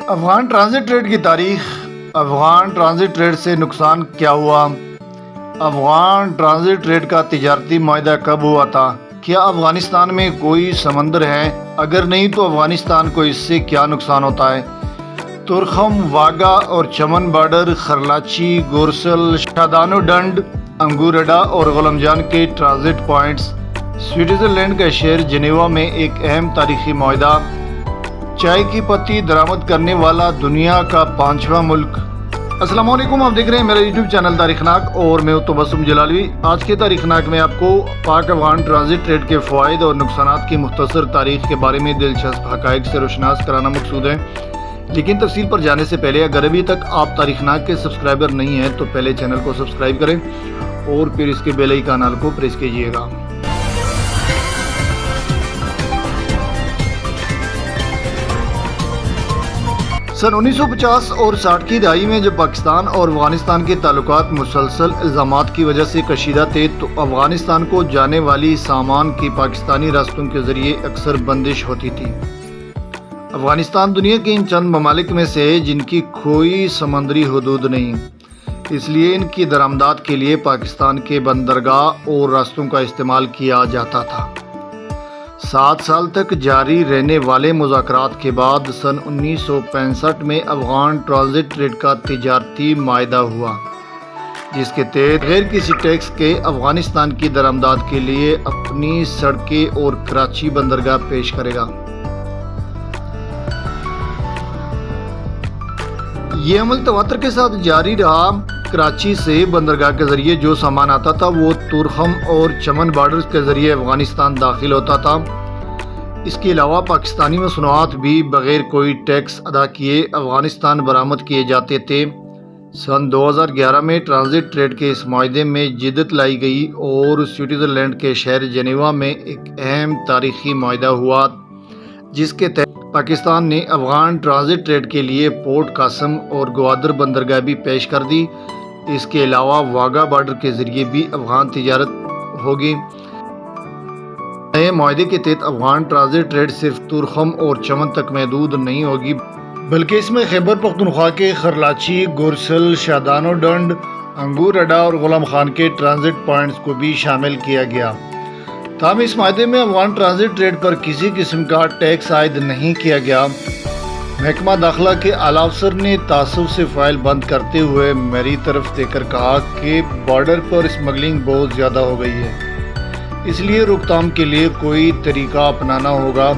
Afghan transit trade کی تاریخ۔ Afghan transit trade سے نقصان کیا ہوا؟ افغان ٹرانزٹ ٹریڈ کا تجارتی معاہدہ کب ہوا تھا؟ کیا افغانستان میں کوئی سمندر ہے؟ اگر نہیں تو افغانستان کو اس سے کیا نقصان ہوتا ہے؟ تورخم، واگا اور چمن بارڈر، خرلاچی، گورسل، شادانو ڈنڈ، انگورڈا اور غلمجان کے ٹرانزٹ پوائنٹس، سوئٹزرلینڈ کا شہر جنیوا میں ایک اہم تاریخی معاہدہ، چائے کی پتی درآمد کرنے والا دنیا کا 5واں ملک۔ السلام علیکم، آپ دیکھ رہے ہیں میرا یوٹیوب چینل تاریخ ناک اور میں تبسم جلالوی۔ آج کے تاریخ ناک میں آپ کو پاک افغان ٹرانزٹ ٹریڈ کے فوائد اور نقصانات کی مختصر تاریخ کے بارے میں دلچسپ حقائق سے روشناس کرانا مقصود ہے، لیکن تفصیل پر جانے سے پہلے اگر ابھی تک آپ تاریخ ناک کے سبسکرائبر نہیں ہیں تو پہلے چینل کو سبسکرائب کریں اور پھر اس کے بیل آئیکن کو پریس کیجیے گا۔ سن 1950 اور 60 کی دہائی میں جب پاکستان اور افغانستان کے تعلقات مسلسل الزامات کی وجہ سے کشیدہ تھے تو افغانستان کو جانے والی سامان کی پاکستانی راستوں کے ذریعے اکثر بندش ہوتی تھی۔ افغانستان دنیا کے ان چند ممالک میں سے ہے جن کی کوئی سمندری حدود نہیں، اس لیے ان کی درآمدات کے لیے پاکستان کے بندرگاہ اور راستوں کا استعمال کیا جاتا تھا۔ 7 سال تک جاری رہنے والے مذاکرات کے بعد سن 1965 میں افغان ٹرانزٹ ٹریڈ کا تجارتی معاہدہ ہوا، جس کے تحت بغیر کسی ٹیکس کے افغانستان کی درآمدات کے لیے اپنی سڑکیں اور کراچی بندرگاہ پیش کرے گا۔ یہ عمل تواتر کے ساتھ جاری رہا۔ کراچی سے بندرگاہ کے ذریعے جو سامان آتا تھا وہ تورخم اور چمن بارڈرز کے ذریعے افغانستان داخل ہوتا تھا۔ اس کے علاوہ پاکستانی مصنوعات بھی بغیر کوئی ٹیکس ادا کیے افغانستان برآمد کیے جاتے تھے۔ سن 2011 میں ٹرانزٹ ٹریڈ کے اس معاہدے میں جدت لائی گئی اور سوئٹزرلینڈ کے شہر جنیوا میں ایک اہم تاریخی معاہدہ ہوا، جس کے تحت پاکستان نے افغان ٹرانزٹ ٹریڈ کے لیے پورٹ قاسم اور گوادر بندرگاہ بھی پیش کر دی۔ اس کے علاوہ واگا بارڈر کے ذریعے بھی افغان تجارت ہوگی۔ نئے معاہدے کے تحت افغان ٹرانزٹ ٹریڈ صرف تورخم اور چمن تک محدود نہیں ہوگی، بلکہ اس میں خیبر پختونخوا کے خرلاچی، گورسل، شادانو ڈنڈ، انگورڈا اور غلام خان کے ٹرانزٹ پوائنٹس کو بھی شامل کیا گیا۔ تاہم اس معاہدے میں افغان ٹرانزٹ ٹریڈ پر کسی قسم کا ٹیکس عائد نہیں کیا گیا۔ محکمہ داخلہ کے اعلیٰ افسر نے تعصب سے فائل بند کرتے ہوئے میری طرف دیکھ کر کہا کہ بارڈر پر اسمگلنگ بہت زیادہ ہو گئی ہے، اس لیے روک تھام کے لیے کوئی طریقہ اپنانا ہوگا۔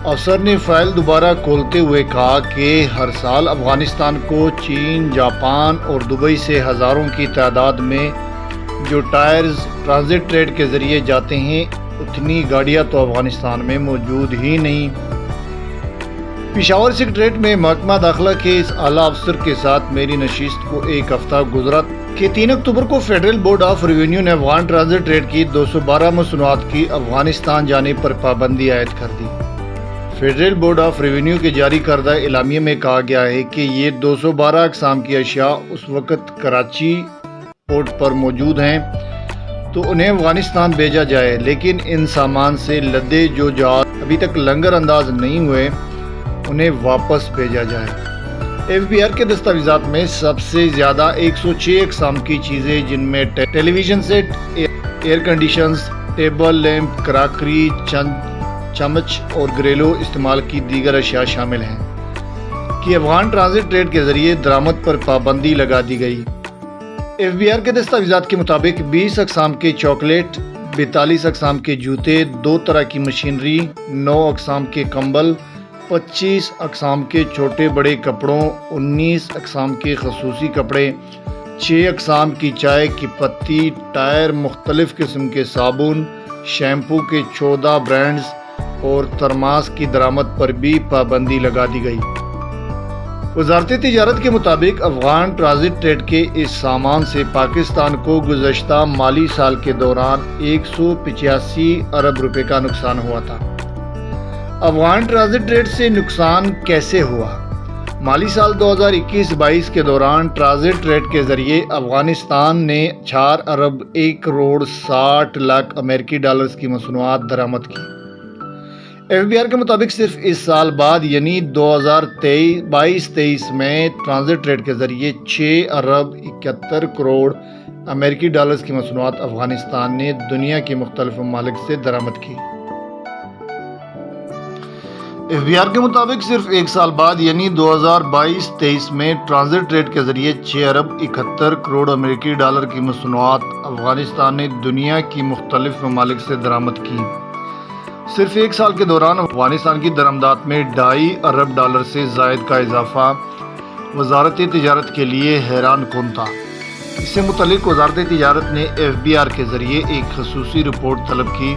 افسر نے فائل دوبارہ کھولتے ہوئے کہا کہ ہر سال افغانستان کو چین، جاپان اور دبئی سے ہزاروں کی تعداد میں جو ٹائرز ٹرانزٹ ٹریڈ کے ذریعے جاتے ہیں، اتنی گاڑیاں تو افغانستان میں موجود ہی نہیں۔ پشاور سیکریٹریٹ میں محکمہ داخلہ کے اس اعلیٰ افسر کے ساتھ میری نشست کو ایک ہفتہ گزرا کہ 3 اکتوبر کو فیڈرل بورڈ آف ریونیو نے افغان ٹرانزٹ ٹریڈ کی 212 مصنوعات کی افغانستان جانے پر پابندی عائد کر دی۔ فیڈرل بورڈ آف ریونیو کے جاری کردہ اعلامیہ میں کہا گیا ہے کہ یہ 212 اقسام کی اشیاء اس وقت کراچی پورٹ پر موجود ہیں تو انہیں افغانستان بھیجا جائے، لیکن ان سامان سے لدے جو جہاز ابھی تک لنگر انداز نہیں ہوئے انہیں واپس بھیجا جائے۔ ایف بی آر کے دستاویزات میں سب سے زیادہ 106 اقسام کی چیزیں، جن میں television set, air conditioners, table lamp, crockery, چمچ اور گھریلو استعمال کی دیگر اشیاء شامل ہیں، کہ افغان ٹرانزٹ ٹریڈ کے ذریعے درآمد پر پابندی لگا دی گئی۔ ایف بی آر کے دستاویزات کے مطابق 20 اقسام کے چاکلیٹ، 42 اقسام کے جوتے، 2 طرح کی مشینری، 9 اقسام کے کمبل، 25 اقسام کے چھوٹے بڑے کپڑوں، 19 اقسام کے خصوصی کپڑے، 6 اقسام کی چائے کی پتی، ٹائر، مختلف قسم کے صابن، شیمپو کے 14 برانڈز اور ترماس کی درآمد پر بھی پابندی لگا دی گئی۔ وزارت تجارت کے مطابق افغان ٹرانزٹ ٹریڈ کے اس سامان سے پاکستان کو گزشتہ مالی سال کے دوران 185 ارب روپے کا نقصان ہوا تھا۔ افغان ٹرانزٹ ٹریڈ سے نقصان کیسے ہوا؟ مالی سال 2021-22 کے دوران ٹرانزٹ ٹریڈ کے ذریعے افغانستان نے 4 ارب 1 کروڑ 60 لاکھ امریکی ڈالرز کی مصنوعات درآمد کی۔ FBR کے مطابق صرف اس سال بعد یعنی 2022-23 میں ٹرانزٹ ٹریڈ کے ذریعے 6 ارب 71 کروڑ امریکی ڈالرز کی مصنوعات افغانستان نے دنیا کے مختلف ممالک سے درآمد کی۔ FBR کے مطابق صرف ایک سال بعد یعنی 2022-23 میں ٹرانزٹ ٹریڈ کے ذریعے 6 ارب 71 کروڑ امریکی ڈالر کی مصنوعات افغانستان نے دنیا کی مختلف ممالک سے درآمد کی۔ صرف ایک سال کے دوران افغانستان کی درآمدات میں 2.5 ارب ڈالر سے زائد کا اضافہ وزارت تجارت کے لیے حیران کن تھا۔ اس سے متعلق وزارت تجارت نے FBR کے ذریعے ایک خصوصی رپورٹ طلب کی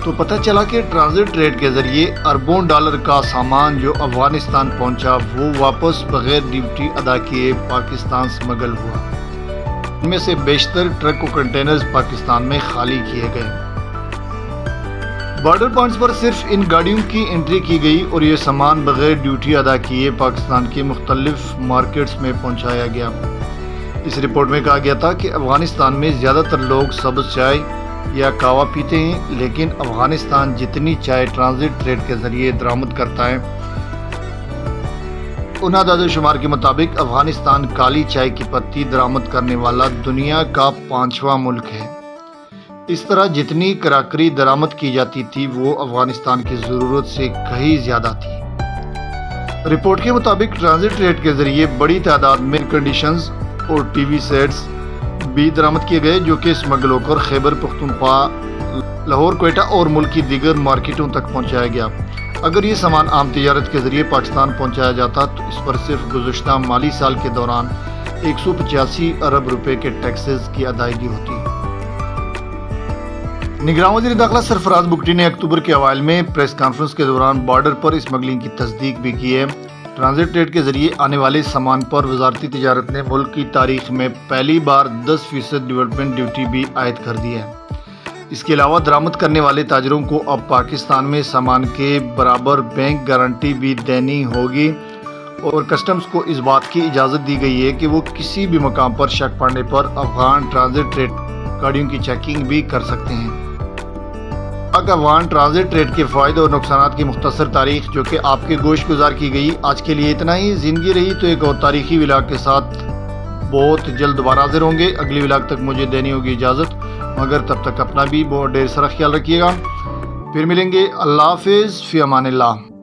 تو پتہ چلا کہ ٹرانزٹ ٹریڈ کے ذریعے اربوں ڈالر کا سامان جو افغانستان پہنچا وہ واپس بغیر ڈیوٹی ادا کیے پاکستان سمگل ہوا۔ ان میں سے بیشتر ٹرک و کنٹینرز پاکستان میں خالی کیے گئے۔ بارڈر پوائنٹس پر صرف ان گاڑیوں کی انٹری کی گئی اور یہ سامان بغیر ڈیوٹی ادا کیے پاکستان کے مختلف مارکیٹس میں پہنچایا گیا۔ اس رپورٹ میں کہا گیا تھا کہ افغانستان میں زیادہ تر لوگ سبز چائے یا کہوہ پیتے ہیں، لیکن افغانستان جتنی چائے ٹرانزٹ ٹریڈ کے ذریعے درآمد کرتا ہے ان اعداد و شمار کے مطابق افغانستان کالی چائے کی پتی درآمد کرنے والا دنیا کا 5واں ملک ہے۔ اس طرح جتنی کراکری درآمد کی جاتی تھی وہ افغانستان کی ضرورت سے کہیں زیادہ تھی۔ رپورٹ کے مطابق ٹرانزٹ ٹریڈ کے ذریعے بڑی تعداد میں ایئر کنڈیشنز اور ٹی وی سیٹس بھی درآمد کیے گئے جو کہ اسمگل ہو کر خیبر پختونخوا، لاہور، کوئٹہ اور ملک کی دیگر مارکیٹوں تک پہنچایا گیا۔ اگر یہ سامان عام تجارت کے ذریعے پاکستان پہنچایا جاتا تو اس پر صرف گزشتہ مالی سال کے دوران 185 ارب روپے کے ٹیکسز کی ادائیگی ہوتی۔ نگراں وزیر داخلہ سرفراز بگٹی نے اکتوبر کے اوائل میں پریس کانفرنس کے دوران بارڈر پر اسمگلنگ کی تصدیق بھی کی ہے۔ ٹرانزٹ ٹریڈ کے ذریعے آنے والے سامان پر وزارتی تجارت نے ملک کی تاریخ میں پہلی بار 10% ڈیولپمنٹ ڈیوٹی بھی عائد کر دی ہے۔ اس کے علاوہ درآمد کرنے والے تاجروں کو اب پاکستان میں سامان کے برابر بینک گارنٹی بھی دینی ہوگی اور کسٹمز کو اس بات کی اجازت دی گئی ہے کہ وہ کسی بھی مقام پر شک پڑنے پر افغان ٹرانزٹ ٹریڈ گاڑیوں کی چیکنگ بھی کر سکتے ہیں۔ افغان ٹرانزٹ ٹریڈ کے فوائد اور نقصانات کی مختصر تاریخ جو کہ آپ کے گوش گزار کی گئی۔ آج کے لیے اتنا ہی۔ زندگی رہی تو ایک اور تاریخی ولاگ کے ساتھ بہت جلد دوبارہ حاضر ہوں گے۔ اگلی ولاگ تک مجھے دینی ہوگی اجازت، مگر تب تک اپنا بھی بہت ڈھیر سارا خیال رکھیے گا۔ پھر ملیں گے۔ اللہ حافظ، فی امان اللہ۔